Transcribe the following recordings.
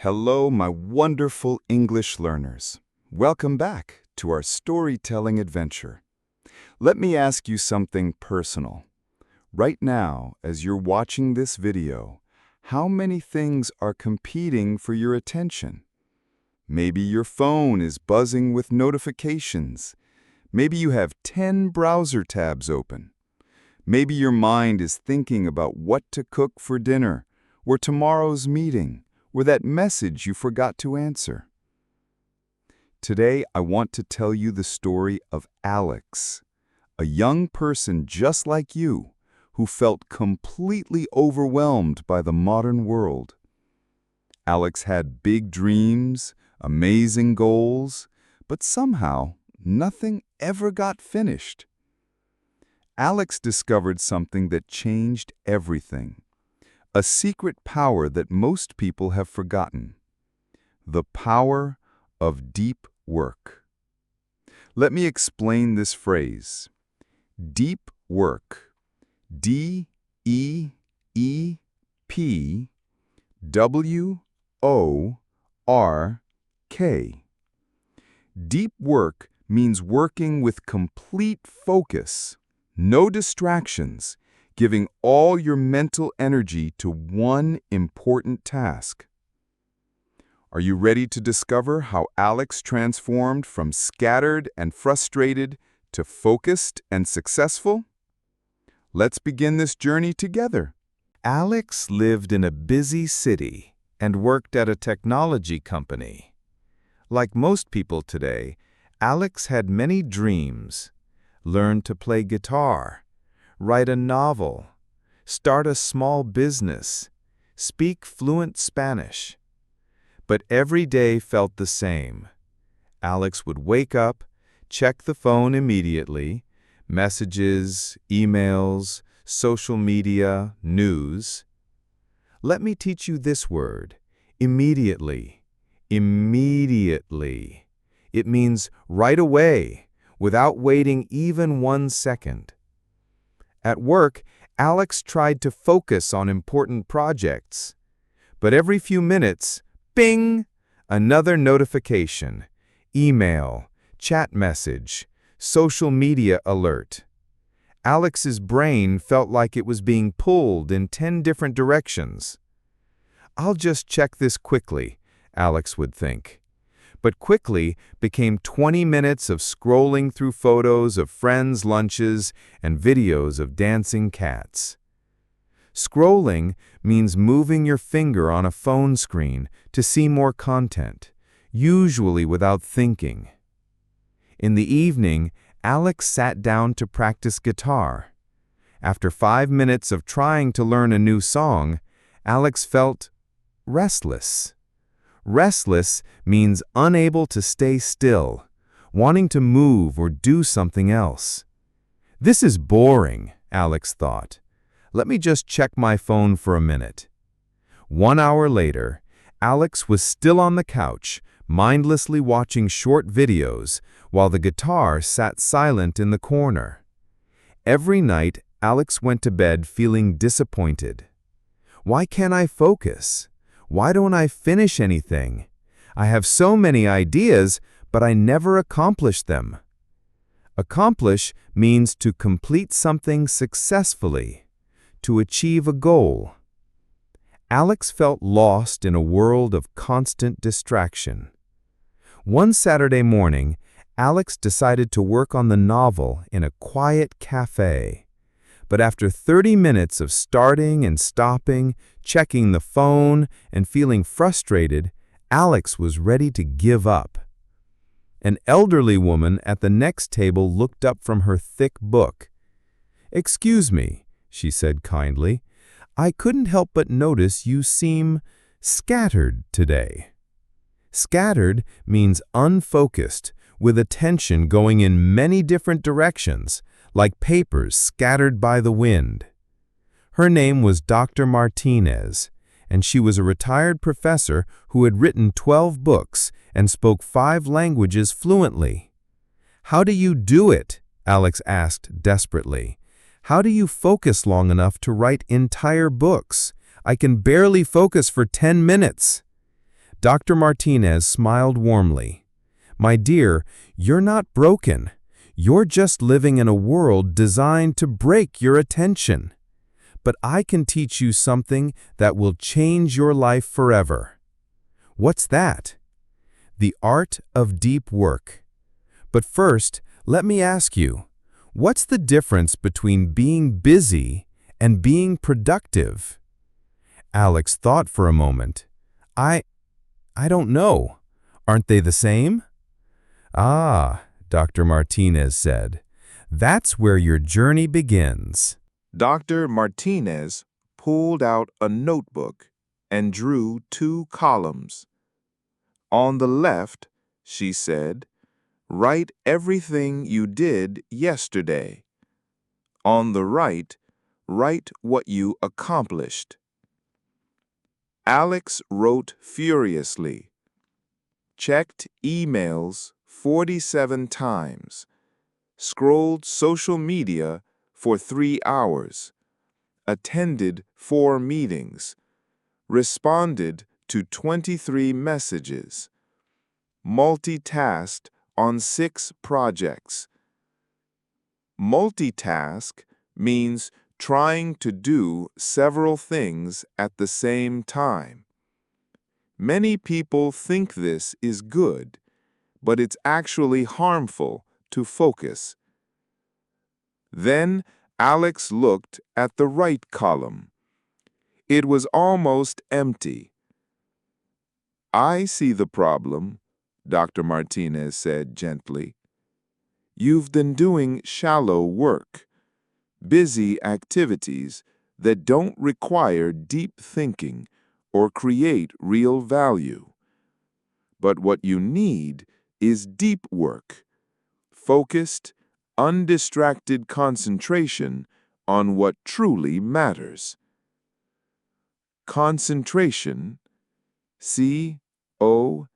Hello, my wonderful English learners. Welcome back to our storytelling adventure. Let me ask you something personal. Right now, as you're watching this video, how many things are competing for your attention? Maybe your phone is buzzing with notifications. Maybe you have 10 browser tabs open. Maybe your mind is thinking about what to cook for dinner, or tomorrow's meeting, or that message you forgot to answer. Today, I want to tell you the story of Alex, a young person just like you, who felt completely overwhelmed by the modern world. Alex had big dreams, amazing goals, but somehow nothing ever got finished. Alex discovered something that changed everything, a secret power that most people have forgotten: the power of deep work. Let me explain this phrase. Deep work. D-E-E-P-W-O-R-K. Deep work means working with complete focus, no distractions, giving all your mental energy to one important task. Are you ready to discover how Alex transformed from scattered and frustrated to focused and successful? Let's begin this journey together. Alex lived in a busy city and worked at a technology company. Like most people today, Alex had many dreams: learn to play guitar, write a novel, start a small business, speak fluent Spanish. But every day felt the same. Alex would wake up, check the phone immediately, messages, emails, social media, news. Let me teach you this word: immediately. Immediately. It means right away, without waiting even 1 second. At work, Alex tried to focus on important projects. But every few minutes, bing! Another notification, email, chat message, social media alert. Alex's brain felt like it was being pulled in 10 different directions. "I'll just check this quickly," Alex would think. But quickly became 20 minutes of scrolling through photos of friends' lunches and videos of dancing cats. Scrolling means moving your finger on a phone screen to see more content, usually without thinking. In the evening, Alex sat down to practice guitar. After 5 minutes of trying to learn a new song, Alex felt restless. Restless means unable to stay still, wanting to move or do something else. "This is boring," Alex thought. "Let me just check my phone for a minute." 1 hour later, Alex was still on the couch, mindlessly watching short videos, while the guitar sat silent in the corner. Every night, Alex went to bed feeling disappointed. "Why can't I focus? Why don't I finish anything? I have so many ideas, but I never accomplish them." Accomplish means to complete something successfully, to achieve a goal. Alex felt lost in a world of constant distraction. One Saturday morning, Alex decided to work on the novel in a quiet cafe. But after 30 minutes of starting and stopping, checking the phone, and feeling frustrated, Alex was ready to give up. An elderly woman at the next table looked up from her thick book. "Excuse me," she said kindly, "I couldn't help but notice you seem scattered today." Scattered means unfocused, with attention going in many different directions, like papers scattered by the wind. Her name was Dr. Martinez, and she was a retired professor who had written 12 books and spoke 5 languages fluently. "How do you do it?" Alex asked desperately. "How do you focus long enough to write entire books? I can barely focus for 10 minutes." Dr. Martinez smiled warmly. My dear, you're not broken. You're just living in a world designed to break your attention. But I can teach you something that will change your life forever. What's that? The art of deep work. But first, let me ask you, what's the difference between being busy and being productive? Alex thought for a moment. I don't know. Aren't they the same? Ah, Dr. Martinez said, that's where your journey begins. Dr. Martinez pulled out a notebook and drew 2 columns. On the left, she said, write everything you did yesterday. On the right, write what you accomplished. Alex wrote furiously, checked emails 47 times, scrolled social media for 3 hours, attended 4 meetings, responded to 23 messages, multitasked on 6 projects. Multitask means trying to do several things at the same time. Many people think this is good, but it's actually harmful to focus. Then Alex looked at the right column. It was almost empty. I see the problem, Dr. Martinez said gently. You've been doing shallow work, busy activities that don't require deep thinking or create real value. But what you need is deep work, focused, undistracted concentration on what truly matters. Concentration, CONCENTRATION.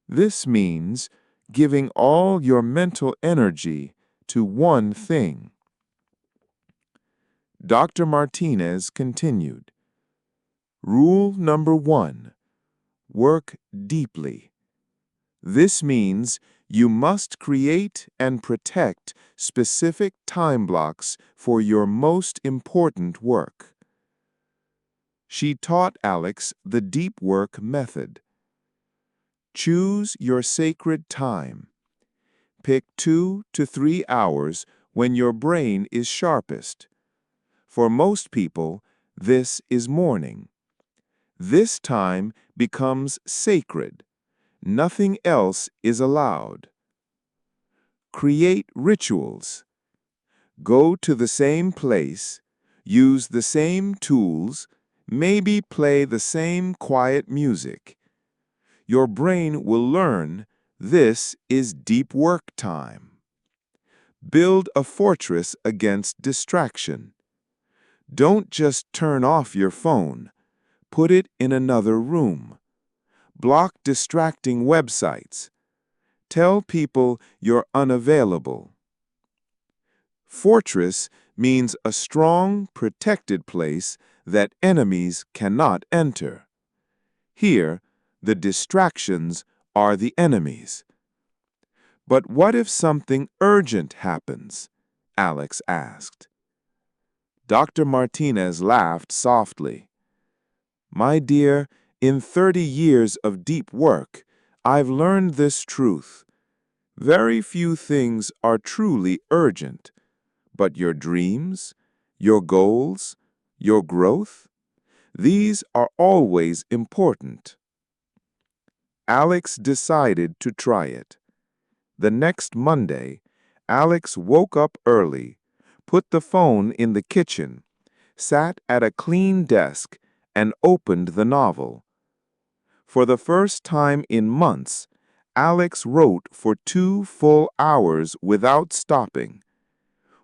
This means giving all your mental energy to one thing. Dr. Martinez continued. Rule number 1, work deeply. This means you must create and protect specific time blocks for your most important work. She taught Alex the deep work method. Choose your sacred time. Pick 2 to 3 hours when your brain is sharpest. For most people, this is morning. This time becomes sacred. Nothing else is allowed. Create rituals. Go to the same place, use the same tools, maybe play the same quiet music. Your brain will learn this is deep work time. Build a fortress against distraction. Don't just turn off your phone. Put it in another room. Block distracting websites. Tell people you're unavailable. Fortress means a strong, protected place that enemies cannot enter. Here, the distractions are the enemies. But what if something urgent happens? Alex asked. Dr. Martinez laughed softly. My dear, in 30 years of deep work, I've learned this truth. Very few things are truly urgent, but your dreams, your goals, your growth, these are always important. Alex decided to try it. The next Monday, Alex woke up early, put the phone in the kitchen, sat at a clean desk, and opened the novel. For the first time in months, Alex wrote for 2 full hours without stopping.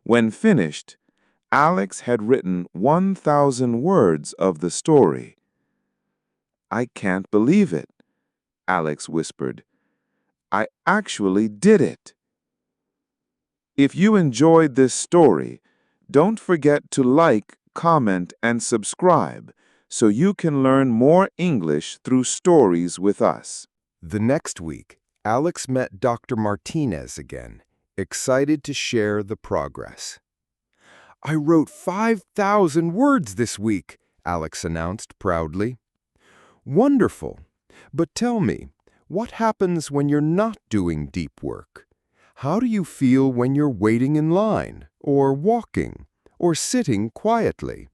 When finished, Alex had written 1,000 words of the story. I can't believe it, Alex whispered. I actually did it. If you enjoyed this story, don't forget to like, comment, and subscribe so you can learn more English through stories with us. The next week, Alex met Dr. Martinez again, excited to share the progress. "I wrote 5,000 words this week," Alex announced proudly. "Wonderful. But tell me, what happens when you're not doing deep work? How do you feel when you're waiting in line, or walking, or sitting quietly?"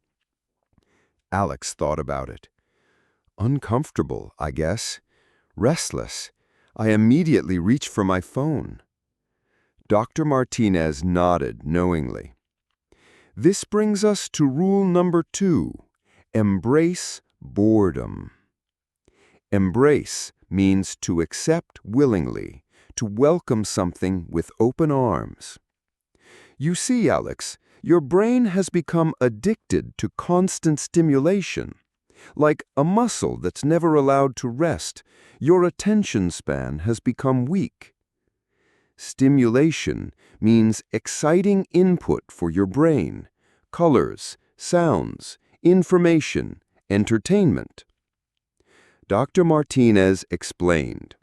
Alex thought about it. "Uncomfortable, I guess. Restless. I immediately reach for my phone." Dr. Martinez nodded knowingly. "This brings us to rule number 2. Embrace boredom." Embrace means to accept willingly, to welcome something with open arms. You see, Alex, your brain has become addicted to constant stimulation. Like a muscle that's never allowed to rest, your attention span has become weak. Stimulation means exciting input for your brain: colors, sounds, information, entertainment. Dr. Martinez explained,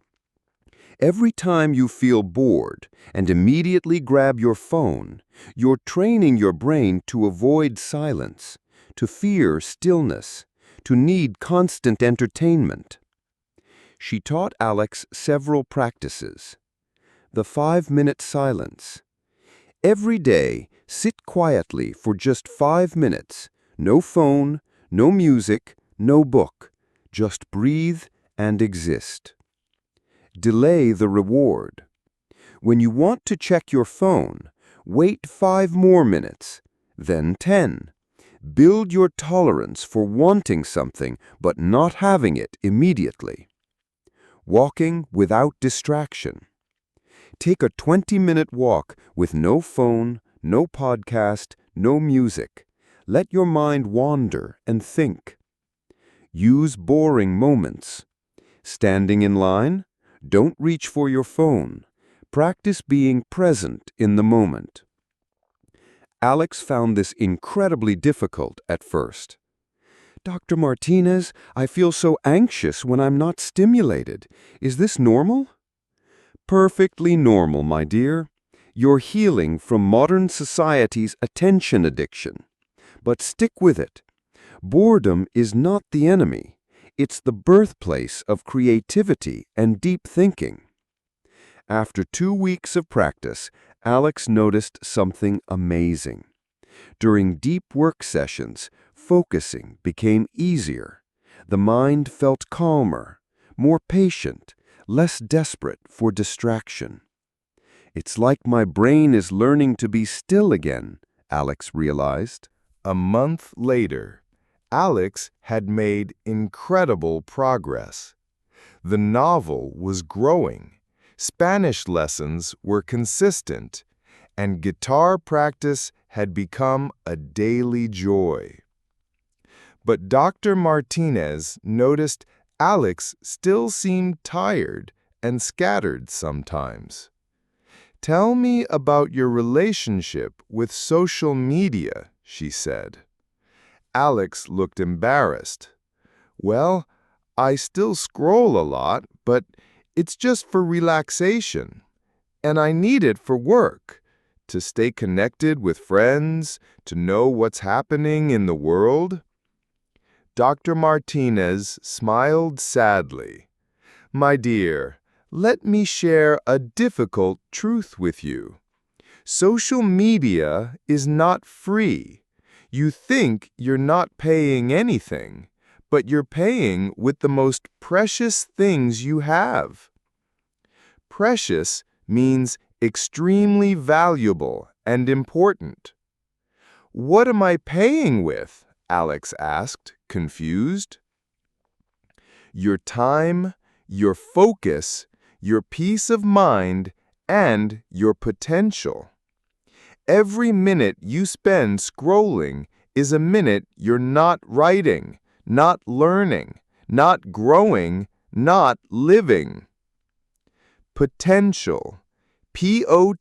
"Every time you feel bored and immediately grab your phone, you're training your brain to avoid silence, to fear stillness, to need constant entertainment." She taught Alex several practices. The 5-minute silence. Every day, sit quietly for just 5 minutes. No phone, no music, no book. Just breathe and exist. Delay the reward. When you want to check your phone, wait 5 more minutes, then 10. Build your tolerance for wanting something but not having it immediately. Walking without distraction. Take a 20-minute walk with no phone, no podcast, no music. Let your mind wander and think. Use boring moments. Standing in line? Don't reach for your phone. Practice being present in the moment. Alex found this incredibly difficult at first. "Dr. Martinez, I feel so anxious when I'm not stimulated. Is this normal?" Perfectly normal, my dear. You're healing from modern society's attention addiction. But stick with it. Boredom is not the enemy. It's the birthplace of creativity and deep thinking. After 2 weeks of practice, Alex noticed something amazing. During deep work sessions, focusing became easier. The mind felt calmer, more patient, less desperate for distraction. "It's like my brain is learning to be still again," Alex realized. A month later, Alex had made incredible progress. The novel was growing, Spanish lessons were consistent, and guitar practice had become a daily joy. But Dr. Martinez noticed Alex still seemed tired and scattered sometimes. "Tell me about your relationship with social media," she said. Alex looked embarrassed. "Well, I still scroll a lot, but it's just for relaxation. And I need it for work, to stay connected with friends, to know what's happening in the world." Dr. Martinez smiled sadly. "My dear, let me share a difficult truth with you. Social media is not free. You think you're not paying anything, but you're paying with the most precious things you have." Precious means extremely valuable and important. "What am I paying with?" Alex asked, confused. "Your time, your focus, your peace of mind, and your potential. Every minute you spend scrolling is a minute you're not writing, not learning, not growing, not living." Potential. Potential.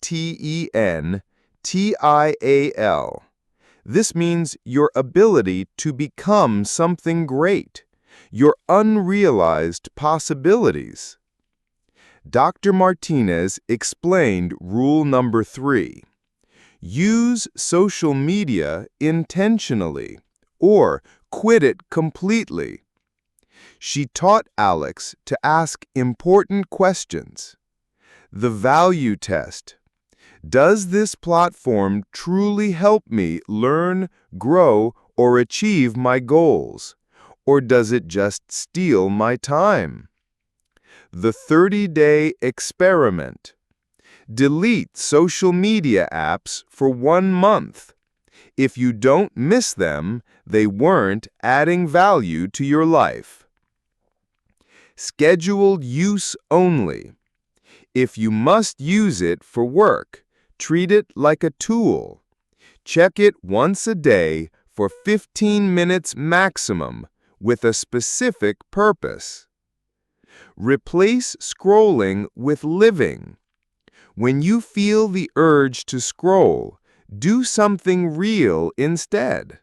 This means your ability to become something great, your unrealized possibilities. Dr. Martinez explained rule number 3. Use social media intentionally, or quit it completely. She taught Alex to ask important questions. The value test. Does this platform truly help me learn, grow, or achieve my goals? Or does it just steal my time? The 30-day experiment. Delete social media apps for 1 month. If you don't miss them, they weren't adding value to your life. Scheduled use only. If you must use it for work, treat it like a tool. Check it once a day for 15 minutes maximum with a specific purpose. Replace scrolling with living. When you feel the urge to scroll, do something real instead.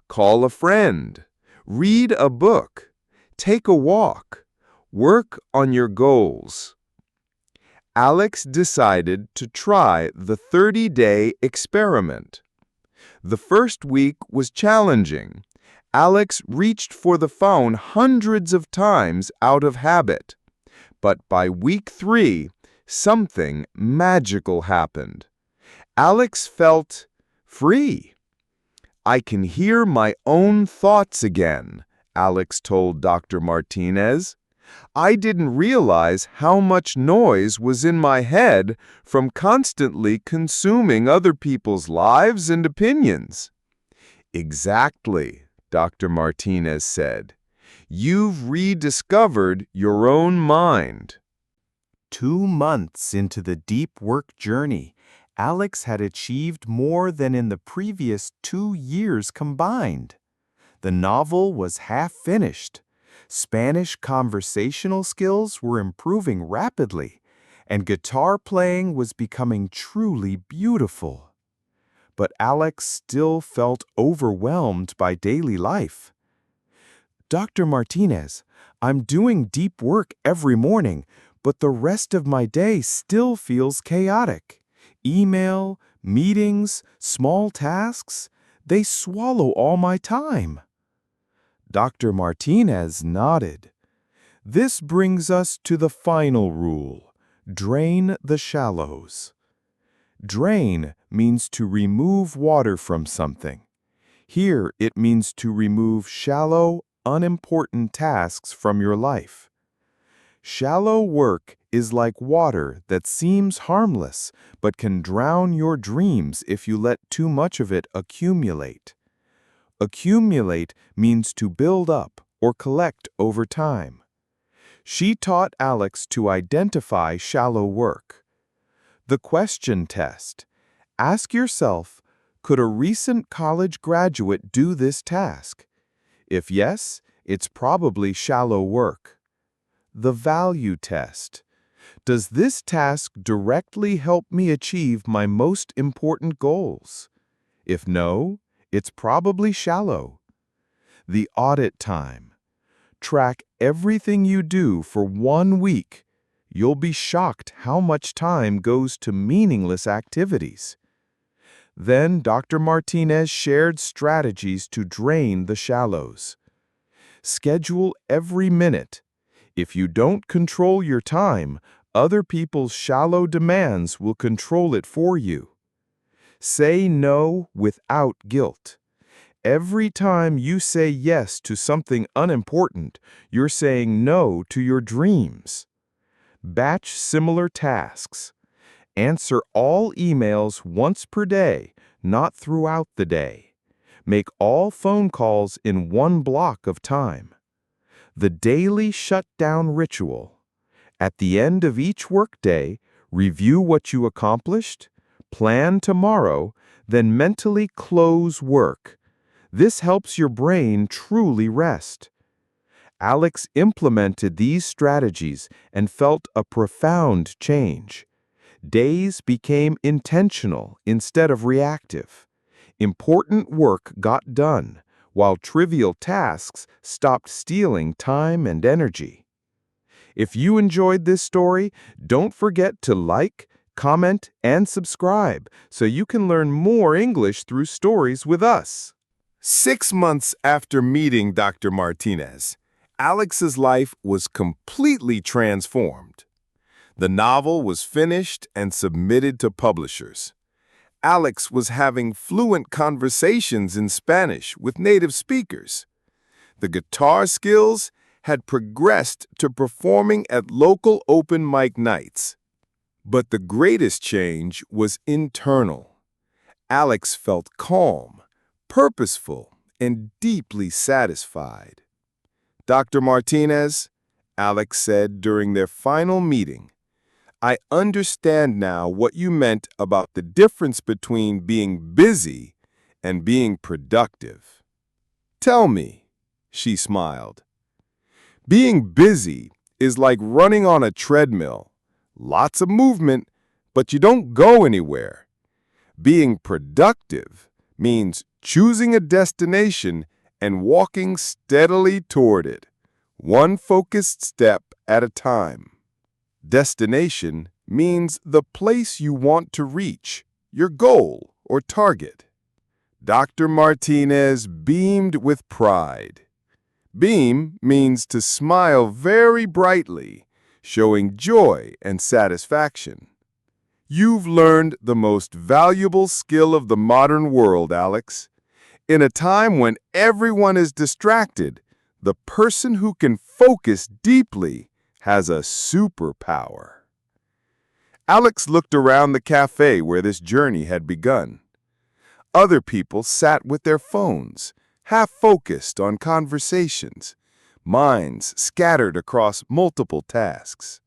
Call a friend. Read a book. Take a walk. Work on your goals. Alex decided to try the 30-day experiment. The first week was challenging. Alex reached for the phone hundreds of times out of habit. But by week 3, something magical happened. Alex felt free. I can hear my own thoughts again, Alex told Dr. Martinez. I didn't realize how much noise was in my head from constantly consuming other people's lives and opinions. Exactly, Dr. Martinez said. You've rediscovered your own mind. 2 months into the deep work journey, Alex had achieved more than in the previous 2 years combined. The novel was half finished. Spanish conversational skills were improving rapidly, and guitar playing was becoming truly beautiful. But Alex still felt overwhelmed by daily life. Dr. Martinez, I'm doing deep work every morning, but the rest of my day still feels chaotic. Email, meetings, small tasks, they swallow all my time. Dr. Martinez nodded. This brings us to the final rule. Drain the shallows. Drain means to remove water from something. Here it means to remove shallow, unimportant tasks from your life. Shallow work is like water that seems harmless but can drown your dreams if you let too much of it accumulate. Accumulate means to build up or collect over time. She taught Alex to identify shallow work. The question test. Ask yourself, could a recent college graduate do this task? If yes, it's probably shallow work. The value test. Does this task directly help me achieve my most important goals? If no, it's probably shallow. The audit time. Track everything you do for 1 week. You'll be shocked how much time goes to meaningless activities. Then Dr. Martinez shared strategies to drain the shallows. Schedule every minute. If you don't control your time, other people's shallow demands will control it for you. Say no without guilt. Every time you say yes to something unimportant, you're saying no to your dreams. Batch similar tasks. Answer all emails once per day, not throughout the day. Make all phone calls in 1 block of time. The daily shutdown ritual. At the end of each workday, review what you accomplished, plan tomorrow, then mentally close work. This helps your brain truly rest. Alex implemented these strategies and felt a profound change. Days became intentional instead of reactive. Important work got done, while trivial tasks stopped stealing time and energy. If you enjoyed this story, don't forget to like, comment, and subscribe so you can learn more English through stories with us. 6 months after meeting Dr. Martinez, Alex's life was completely transformed. The novel was finished and submitted to publishers. Alex was having fluent conversations in Spanish with native speakers. The guitar skills had progressed to performing at local open mic nights. But the greatest change was internal. Alex felt calm, purposeful, and deeply satisfied. Dr. Martinez, Alex said during their final meeting, I understand now what you meant about the difference between being busy and being productive. Tell me, she smiled. Being busy is like running on a treadmill. Lots of movement, but you don't go anywhere. Being productive means choosing a destination and walking steadily toward it, one focused step at a time. Destination means the place you want to reach, your goal or target. Dr. Martinez beamed with pride. Beam means to smile very brightly, showing joy and satisfaction. You've learned the most valuable skill of the modern world, Alex. In a time when everyone is distracted, the person who can focus deeply has a superpower. Alex looked around the cafe where this journey had begun. Other people sat with their phones, half-focused on conversations, minds scattered across multiple tasks.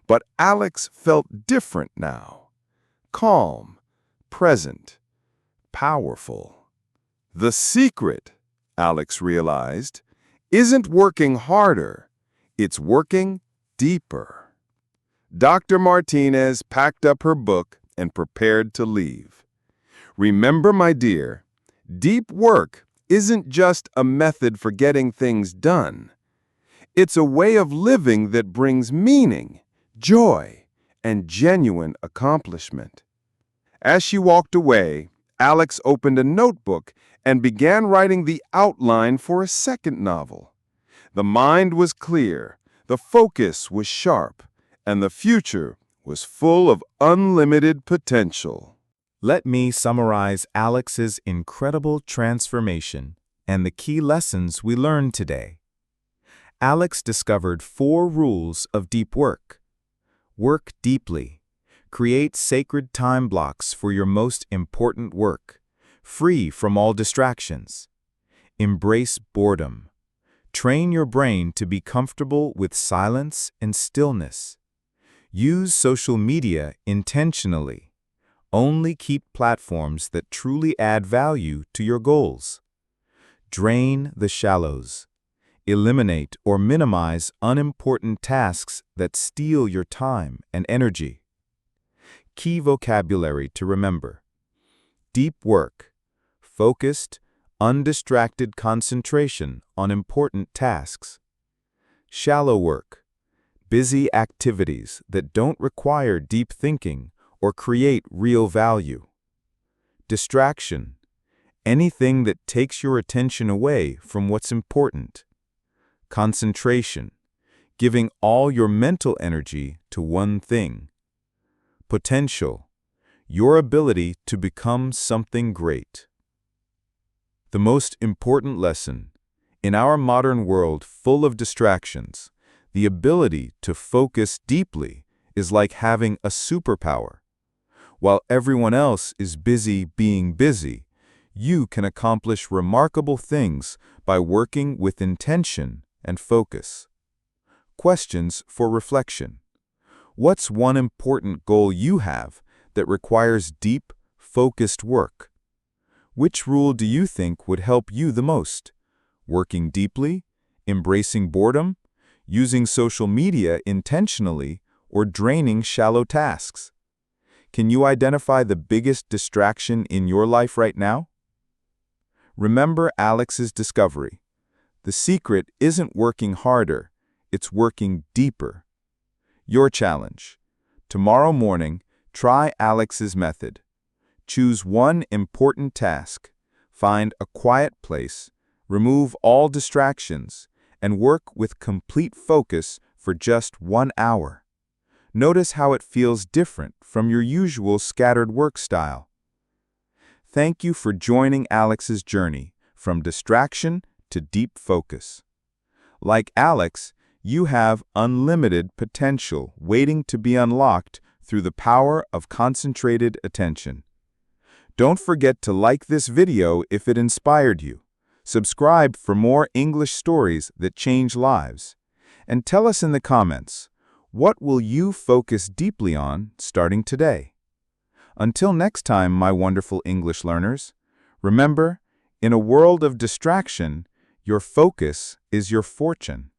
But Alex felt different now. Calm, present, powerful. The secret, Alex realized, isn't working harder. It's working deeper. Dr. Martinez packed up her book and prepared to leave. Remember, my dear, deep work isn't just a method for getting things done. It's a way of living that brings meaning, joy, and genuine accomplishment. As she walked away, Alex opened a notebook and began writing the outline for a second novel. The mind was clear, the focus was sharp, and the future was full of unlimited potential. Let me summarize Alex's incredible transformation and the key lessons we learned today. Alex discovered 4 rules of deep work. Work deeply. Create sacred time blocks for your most important work, free from all distractions. Embrace boredom. Train your brain to be comfortable with silence and stillness. Use social media intentionally. Only keep platforms that truly add value to your goals. Drain the shallows. Eliminate or minimize unimportant tasks that steal your time and energy. Key vocabulary to remember. Deep work. Focused, undistracted concentration on important tasks. Shallow work. Busy activities that don't require deep thinking or create real value. Distraction. Anything that takes your attention away from what's important. Concentration. Giving all your mental energy to one thing. Potential. Your ability to become something great. The most important lesson. In our modern world full of distractions, the ability to focus deeply is like having a superpower. While everyone else is busy being busy, you can accomplish remarkable things by working with intention and focus. Questions for reflection. What's one important goal you have that requires deep, focused work? Which rule do you think would help you the most? Working deeply, embracing boredom, using social media intentionally, or draining shallow tasks? Can you identify the biggest distraction in your life right now? Remember Alex's discovery. The secret isn't working harder, it's working deeper. Your challenge. Tomorrow morning, try Alex's method. Choose one important task, find a quiet place, remove all distractions, and work with complete focus for just 1 hour. Notice how it feels different from your usual scattered work style. Thank you for joining Alex's journey from distraction to deep focus. Like Alex, you have unlimited potential waiting to be unlocked through the power of concentrated attention. Don't forget to like this video if it inspired you. Subscribe for more English stories that change lives. And tell us in the comments, what will you focus deeply on starting today? Until next time, my wonderful English learners, remember, in a world of distraction, your focus is your fortune.